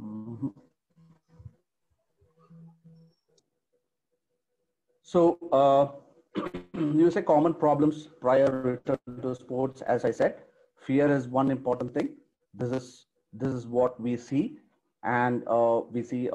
Mhm. So, you say common problems prior return to sports. As I said, fear is one important thing. This is what we see, and we see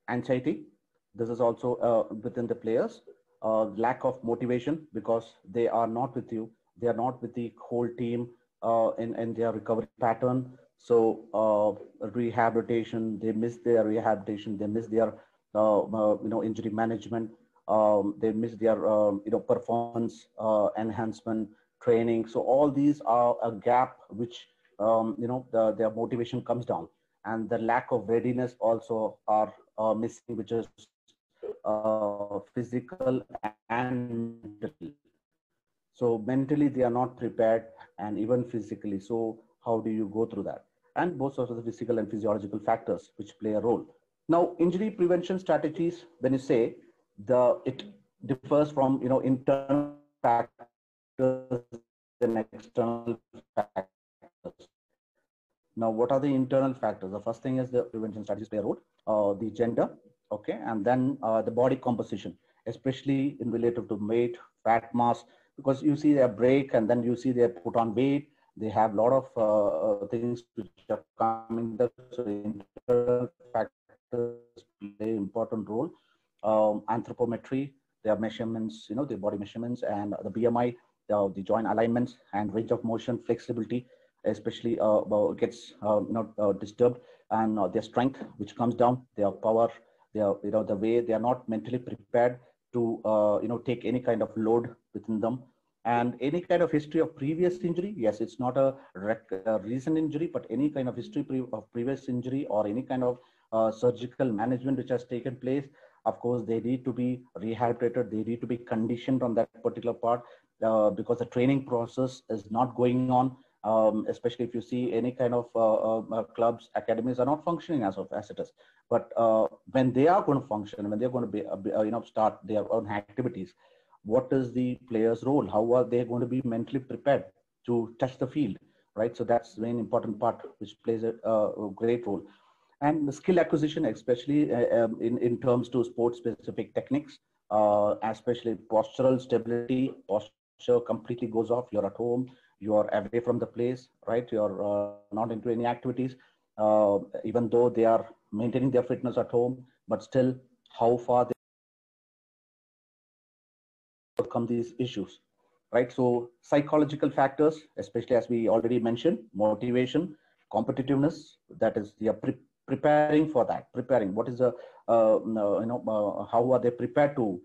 anxiety. This is also within the players. Lack of motivation because they are not with you. They are not with the whole team in their recovery pattern. So rehabilitation, they miss their rehabilitation. They miss their injury management. They miss their performance enhancement training. So all these are a gap which their motivation comes down, and the lack of readiness also are missing, which is physical and mental. So mentally they are not prepared, and even physically. So how do you go through that? And both sorts of the physical and physiological factors which play a role. Now, injury prevention strategies, when you say it differs from internal factors and external factors. Now, what are the internal factors? The first thing is the prevention strategies play a role. The gender, okay, and then the body composition, especially in relative to weight, fat mass, because you see their break and then you see they put on weight. They have a lot of things which are coming there. So internal factors play important role. Anthropometry, their measurements, their body measurements, and the BMI, the joint alignments and range of motion, flexibility, especially gets disturbed, and their strength, which comes down, their power, their the way they are not mentally prepared to take any kind of load within them, and any kind of history of previous injury. Yes, it's not a recent injury, but any kind of history of previous injury or any kind of surgical management which has taken place. Of course, they need to be rehabilitated. They need to be conditioned on that particular part because the training process is not going on. Especially if you see any kind of clubs, academies are not functioning as it is. But when they are going to function, when they're going to start their own activities, what is the player's role? How are they going to be mentally prepared to touch the field, right? So that's an important part which plays a great role. And the skill acquisition, especially in terms to sports specific techniques, especially postural stability. Posture completely goes off. You're at home, you're away from the place, right? You're not into any activities, even though they are maintaining their fitness at home, but still how far they overcome these issues, right? So psychological factors, especially as we already mentioned, motivation, competitiveness, that is they are preparing for that. Preparing, what is the how are they prepared to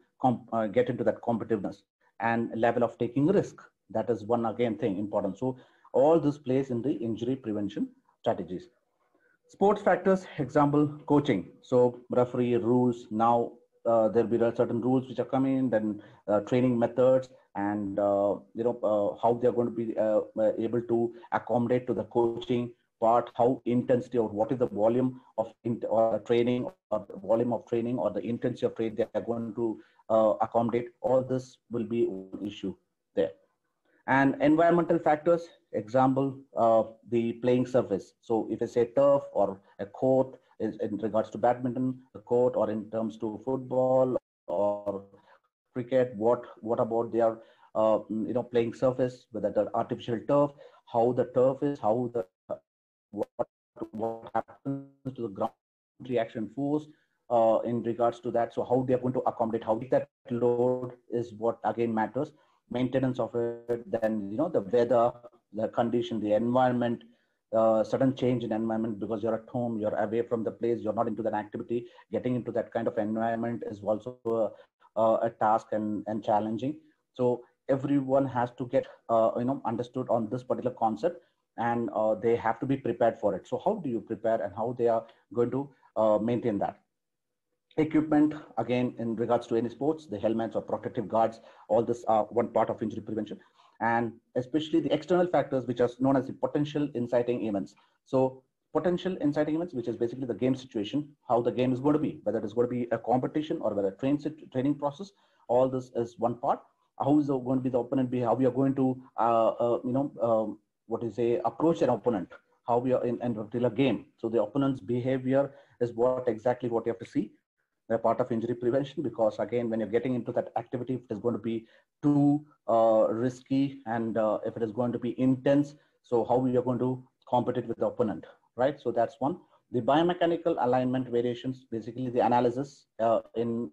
get into that competitiveness, and level of taking risk. That is one again thing important. So all this plays in the injury prevention strategies. Sports factors, example, coaching. So referee rules. Now there'll be certain rules which are coming, then training methods, and how they're going to be able to accommodate to the coaching part, how intensity or what is the volume of training, or the volume of training or the intensity of training they are going to accommodate. All this will be one issue there. And environmental factors, example, the playing surface. So if I say turf or a court is in regards to badminton, a court, or in terms to football or cricket, what about their playing surface, whether the artificial turf, how the turf is, how the what happens to the ground reaction force in regards to that. So how they are going to accommodate, how they take that load is what again matters. Maintenance of it, then the weather, the condition, the environment, sudden change in environment because you're at home, you're away from the place, you're not into that activity. Getting into that kind of environment is also a task and challenging. So everyone has to get understood on this particular concept, and they have to be prepared for it. So how do you prepare, and how they are going to maintain that? Equipment, again, in regards to any sports, the helmets or protective guards, all this are one part of injury prevention. And especially the external factors, which are known as the potential inciting events. So potential inciting events, which is basically the game situation, how the game is going to be, whether it is going to be a competition or whether a training process. All this is one part. How is going to be the opponent be, how we are going to what do you say, approach an opponent, how we are in a particular game. So the opponent's behavior is what you have to see. They're part of injury prevention, because again, when you're getting into that activity, if it is going to be too risky, and if it is going to be intense, so how we are going to compete with the opponent, right? So that's one. The biomechanical alignment variations, basically the analysis in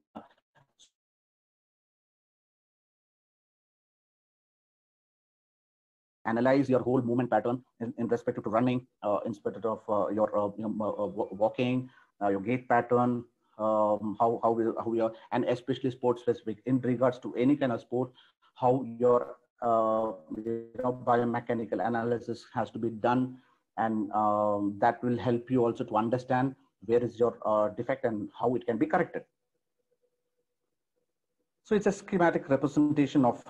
analyze your whole movement pattern in respect to running, in respect of your walking, your gait pattern, how we are, and especially sport specific in regards to any kind of sport, how your biomechanical analysis has to be done, and that will help you also to understand where is your defect and how it can be corrected. So it's a schematic representation of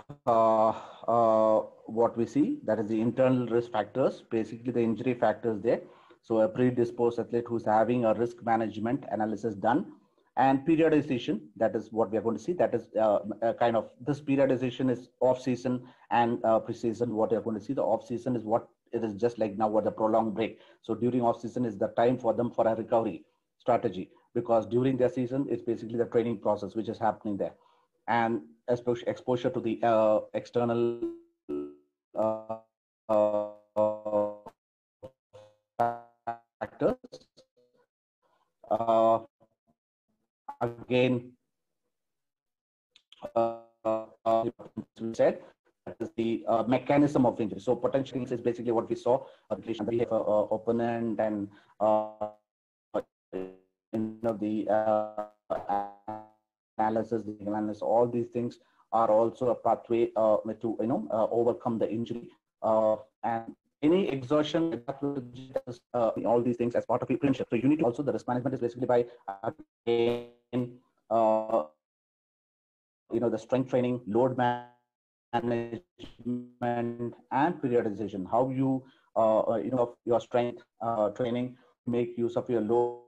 what we see, that is the internal risk factors, basically the injury factors there. So a predisposed athlete who's having a risk management analysis done, and periodization, that is what we are going to see. That is kind of, this periodization is off season and pre-season. What you're going to see, the off season is what it is, just like now what the prolonged break. So during off season is the time for them for a recovery strategy, because during their season it's basically the training process which is happening there, and exposure to the external factors. Again, we said that is the mechanism of injury. So potential things is basically what we saw. We have opponent and the analysis, all these things are also a pathway to overcome the injury, and any exertion, all these things as part of prevention. So you need also, the risk management is basically by again, the strength training, load management, and periodization. How you of your strength training, make use of your load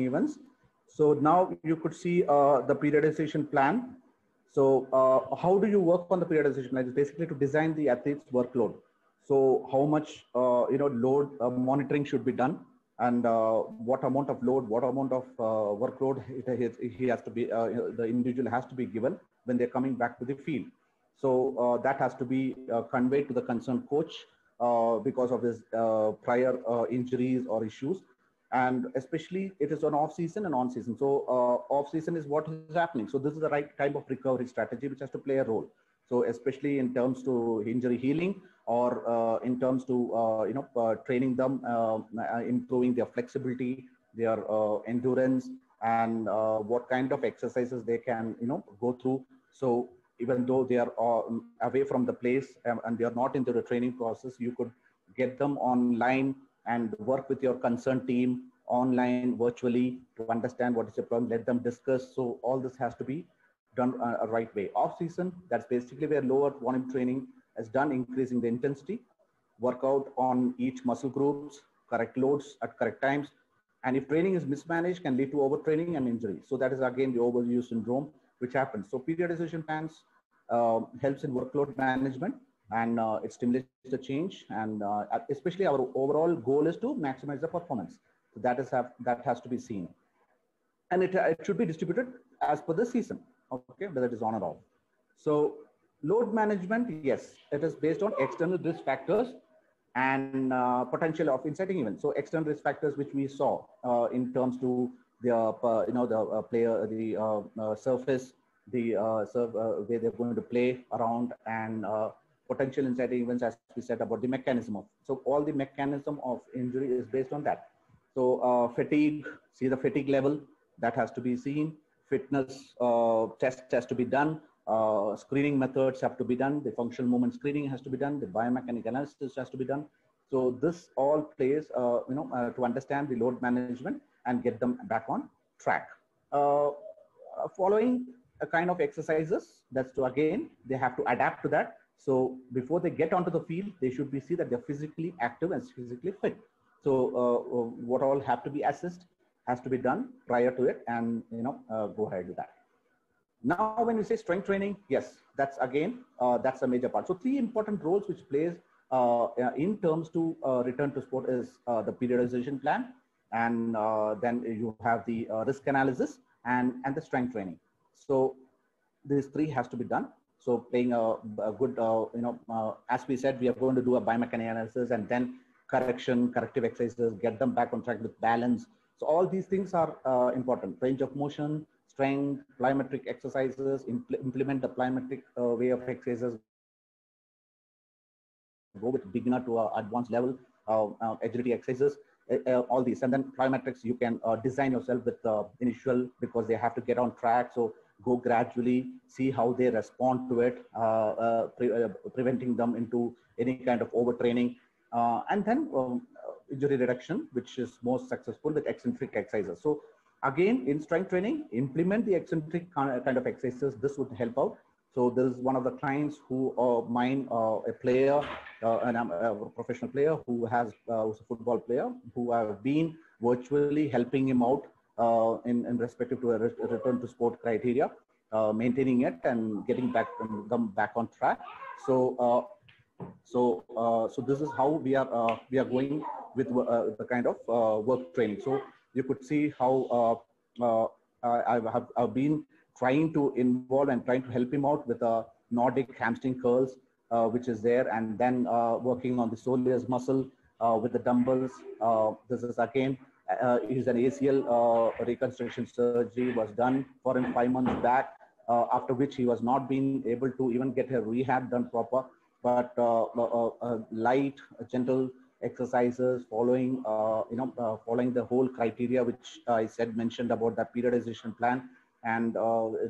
events. So now you could see the periodization plan. So how do you work on the periodization plan? It's basically to design the athlete's workload. So how much load monitoring should be done, and what amount of load, what amount of workload he has to be, the individual has to be given when they're coming back to the field. So that has to be conveyed to the concerned coach because of his prior injuries or issues. And especially it is on off season and on season. So off season is what is happening. So this is the right type of recovery strategy which has to play a role. So especially in terms to injury healing, or in terms to training them, improving their flexibility, their endurance, and what kind of exercises they can go through. So even though they are away from the place and they are not into the training process, you could get them online and work with your concerned team online, virtually, to understand what is your problem, let them discuss. So all this has to be done a right way. Off season, that's basically where lower volume training is done, increasing the intensity, workout on each muscle groups, correct loads at correct times. And if training is mismanaged, can lead to overtraining and injury. So that is again the overuse syndrome which happens. So periodization plans helps in workload management, and it stimulates the change, and especially our overall goal is to maximize the performance. So that has to be seen, and it should be distributed as per the season, okay, whether it is on or off. So load management, yes, it is based on external risk factors and potential of inciting events. So external risk factors which we saw in terms to the the player, the surface, the where they're going to play around, and potential inciting events, as we said about the mechanism of. So all the mechanism of injury is based on that. So fatigue, see the fatigue level, that has to be seen. Fitness test has to be done. Screening methods have to be done. The functional movement screening has to be done. The biomechanical analysis has to be done. So this all plays, to understand the load management and get them back on track. Following a kind of exercises, that's to, again, they have to adapt to that. So before they get onto the field, they should be see that they're physically active and physically fit. So what all have to be assessed has to be done prior to it, and go ahead with that. Now, when we say strength training, yes, that's again, that's a major part. So 3 important roles which plays in terms to return to sport is the periodization plan, and then you have the risk analysis and the strength training. So these 3 has to be done. So playing a good, as we said, we are going to do a biomechanical analysis and then corrective exercises, get them back on track with balance. So all these things are important. Range of motion, strength, plyometric exercises, implement the plyometric way of exercises, go with beginner to advanced level, agility exercises, all these. And then plyometrics, you can design yourself with initial, because they have to get on track. So go gradually, see how they respond to it, preventing them into any kind of overtraining. And then injury reduction, which is most successful with eccentric exercises. So again, in strength training, implement the eccentric kind of exercises. This would help out. So there is one of the clients who mine, a player, and I'm a professional player who has who's a football player, who have been virtually helping him out in respective to a return to sport criteria, maintaining it and getting them back on track. So so this is how we are going with the kind of work training. So you could see how I've been trying to involve and trying to help him out with a Nordic hamstring curls, which is there, and then working on the soleus muscle with the dumbbells. This is again, is an ACL reconstruction surgery was done for him 5 months back, after which he was not being able to even get a rehab done proper, but light, gentle exercises, following following the whole criteria which I said mentioned about that periodization plan, and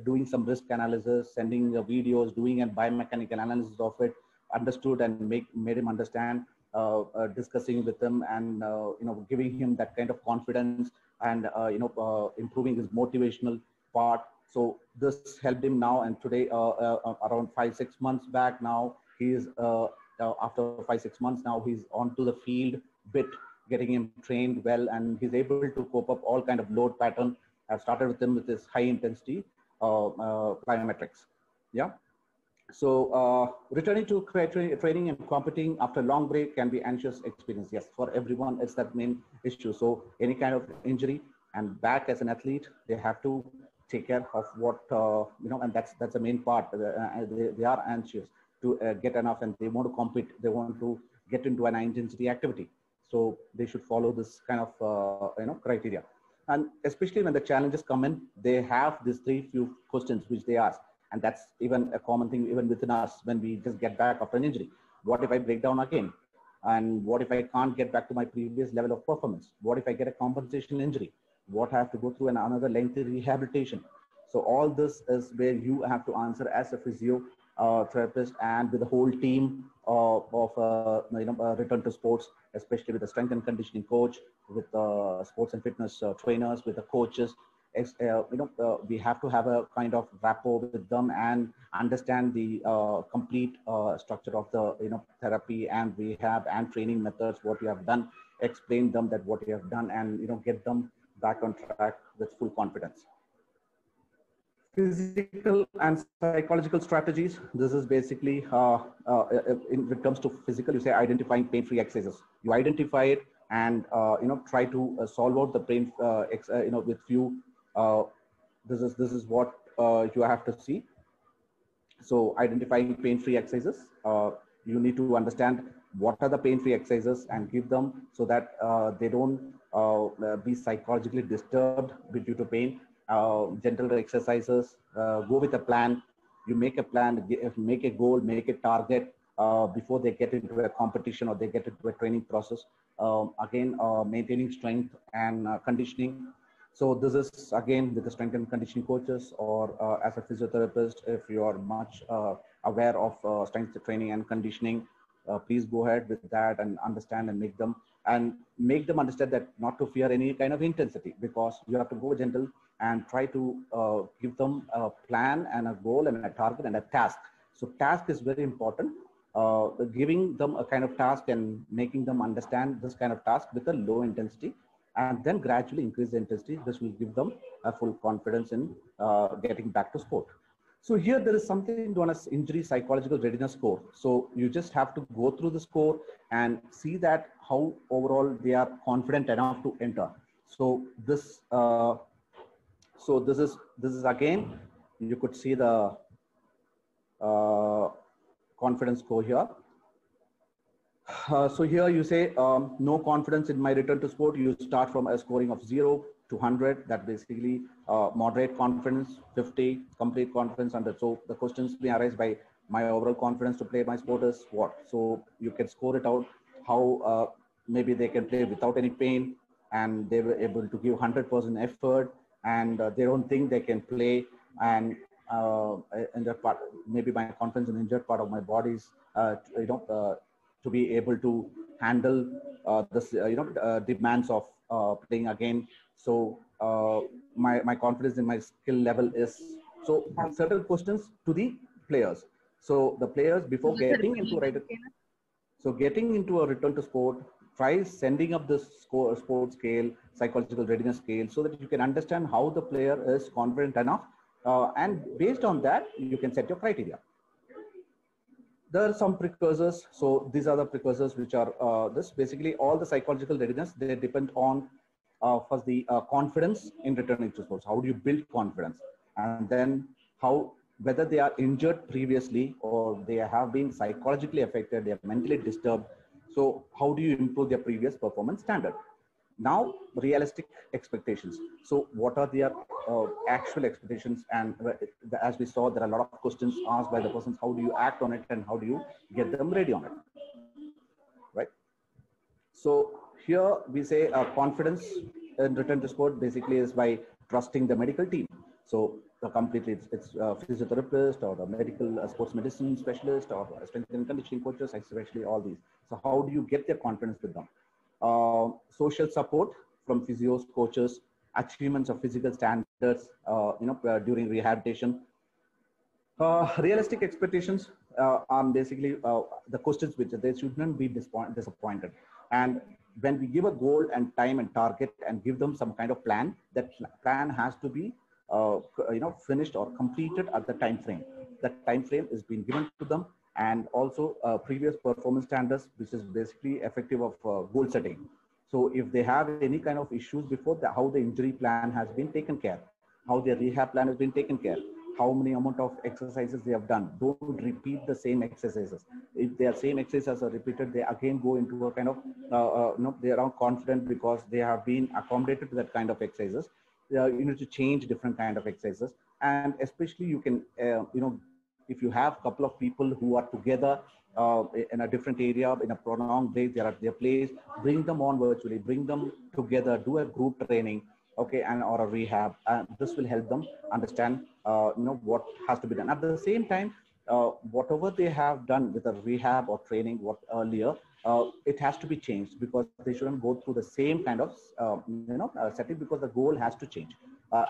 doing some risk analysis, sending videos, doing a biomechanical analysis of it, understood and made him understand, discussing with him, and giving him that kind of confidence, and improving his motivational part. So this helped him now, and today around 5-6 months back now, he's after 5-6 months now, he's onto the field bit, getting him trained well, and he's able to cope up all kind of load pattern. I've started with him with this high intensity plyometrics. Yeah. So returning to training and competing after a long break can be anxious experience. Yes, for everyone, it's that main issue. So any kind of injury and back as an athlete, they have to take care of what, and that's the main part. They are anxious to get enough, and they want to compete. They want to get into an high intensity activity. So they should follow this kind of, criteria. And especially when the challenges come in, they have these 3 few questions which they ask. And that's even a common thing even within us when we just get back after an injury. What if I break down again? And what if I can't get back to my previous level of performance? What if I get a compensation injury? What I have to go through another lengthy rehabilitation? So all this is where you have to answer as a physio therapist, and with the whole team of return to sports, especially with the strength and conditioning coach, with sports and fitness trainers, with the coaches. We have to have a kind of rapport with them and understand the complete structure of the therapy and rehab and training methods, what you have done, explain them that what you have done, and get them back on track with full confidence. Physical and psychological strategies. This is basically in it comes to physical, you say identifying pain-free exercises. You identify it and try to solve out the pain with few. This is what you have to see. So identifying pain-free exercises. You need to understand what are the pain-free exercises and give them so that they don't be psychologically disturbed due to pain. gentle exercises, go with a plan. You make a plan, make a goal, make a target before they get into a competition or they get into a training process. Again, maintaining strength and conditioning. So this is again with the strength and conditioning coaches, or as a physiotherapist, if you are much aware of strength training and conditioning, please go ahead with that and understand and make them understand that not to fear any kind of intensity, because you have to go gentle and try to give them a plan and a goal and a target and a task. So task is very important. Giving them a kind of task and making them understand this kind of task with a low intensity, and then gradually increase the intensity. This will give them a full confidence in getting back to sport. So here there is something known as injury psychological readiness score. So you just have to go through the score and see that how overall they are confident enough to enter. So this is again, you could see the confidence score here. So here you say no confidence in my return to sport. You start from a scoring of 0 to 100. That basically moderate confidence, 50, complete confidence, 100. So the questions may arise by my overall confidence to play my sport is what. So you can score it out how maybe they can play without any pain, and they were able to give 100% effort, and they don't think they can play. And in that part, maybe my confidence in the injured part of my body's to be able to handle this demands of playing again. So my confidence in my skill level is, so certain questions to the players. So the players before getting into getting into a return to sport, try sending up this sport scale, psychological readiness scale, so that you can understand how the player is confident enough, and based on that you can set your criteria. There are some precursors. So these are the precursors which are this basically all the psychological readiness. They depend on first the confidence in returning to sports. How do you build confidence? And then how, whether they are injured previously or they have been psychologically affected, they are mentally disturbed. So how do you improve their previous performance standard? Now, realistic expectations. So what are their actual expectations? And as we saw, there are a lot of questions asked by the persons. How do you act on it and how do you get them ready on it? Right? So here we say confidence in return to sport basically is by trusting the medical team. So completely it's physiotherapist or the medical sports medicine specialist or strength and conditioning coaches, especially all these. So how do you get their confidence with them? Social support from physios, coaches, achievements of physical standards, during rehabilitation. Realistic expectations are basically the questions which they shouldn't be disappointed. And when we give a goal and time and target and give them some kind of plan, that plan has to be finished or completed at the time frame. That time frame is being given to them, and also previous performance standards, which is basically effective of goal setting. So if they have any kind of issues before, how the injury plan has been taken care, how their rehab plan has been taken care, how many amount of exercises they have done. Don't repeat the same exercises. If their same exercises are repeated, they again go into a kind of, they are confident because they have been accommodated to that kind of exercises. You need to change different kind of exercises. And especially you can, if you have a couple of people who are together in a different area, in a prolonged day, they're at their place, bring them on virtually, bring them together, do a group training, okay, and or a rehab. This will help them understand, what has to be done. At the same time, whatever they have done with a rehab or training earlier, it has to be changed, because they shouldn't go through the same kind of, setting, because the goal has to change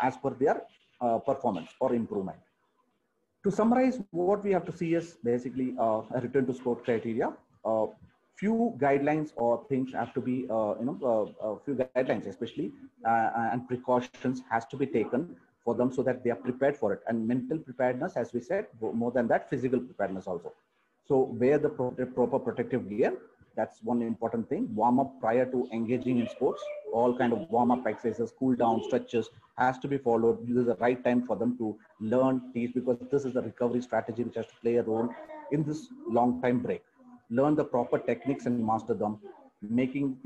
as per their performance or improvement. To summarize, what we have to see is basically a return to sport criteria. Few guidelines or things have to be, few guidelines especially, and precautions has to be taken for them so that they are prepared for it. And mental preparedness, as we said, more than that, physical preparedness also. So wear the proper protective gear. That's one important thing. Warm up prior to engaging in sports. All kind of warm up exercises, cool down, stretches has to be followed. This is the right time for them to learn, teach, because this is the recovery strategy which has to play a role in this long time break. Learn the proper techniques and master them. making,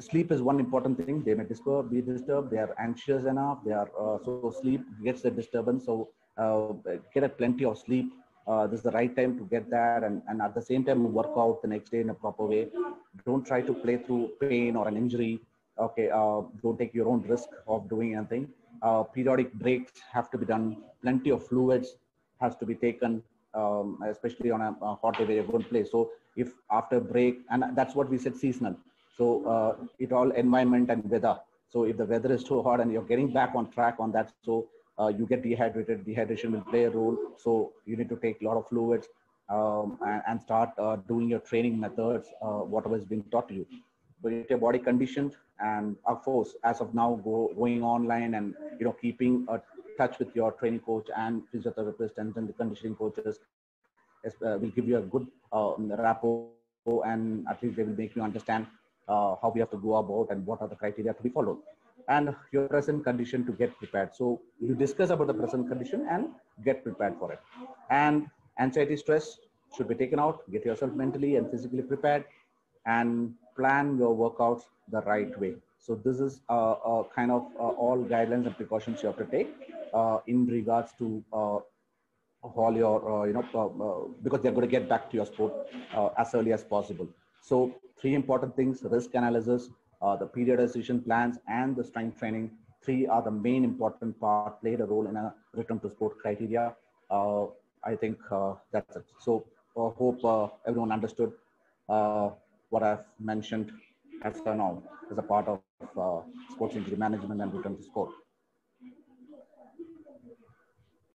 sleep is one important thing. They may be disturbed, they are anxious enough, they are, so sleep gets the disturbance. So get a plenty of sleep. This is the right time to get that, and at the same time work out the next day in a proper way. Don't try to play through pain or an injury. Okay, don't take your own risk of doing anything. Periodic breaks have to be done. Plenty of fluids has to be taken, especially on a hot day where you're going to play. So if after break, and that's what we said, seasonal. So it all environment and weather. So if the weather is too hot and you're getting back on track on that, so you get dehydrated. Dehydration will play a role. So you need to take a lot of fluids, and start doing your training methods, whatever is being taught to you. So get your body conditioned, and of course, as of now, going online and keeping a touch with your training coach and physiotherapist and then the conditioning coaches will give you a good rapport, and at least they will make you understand how we have to go about and what are the criteria to be followed, and your present condition to get prepared. So you discuss about the present condition and get prepared for it. And anxiety, stress should be taken out. Get yourself mentally and physically prepared, and plan your workouts the right way. So this is kind of all guidelines and precautions you have to take in regards to all your, because they're going to get back to your sport as early as possible. So three important things: risk analysis, the periodization plans, and the strength training. Three are the main important part, played a role in a return to sport criteria. I think that's it. So hope everyone understood what I've mentioned as for now as a part of sports injury management and return to sport.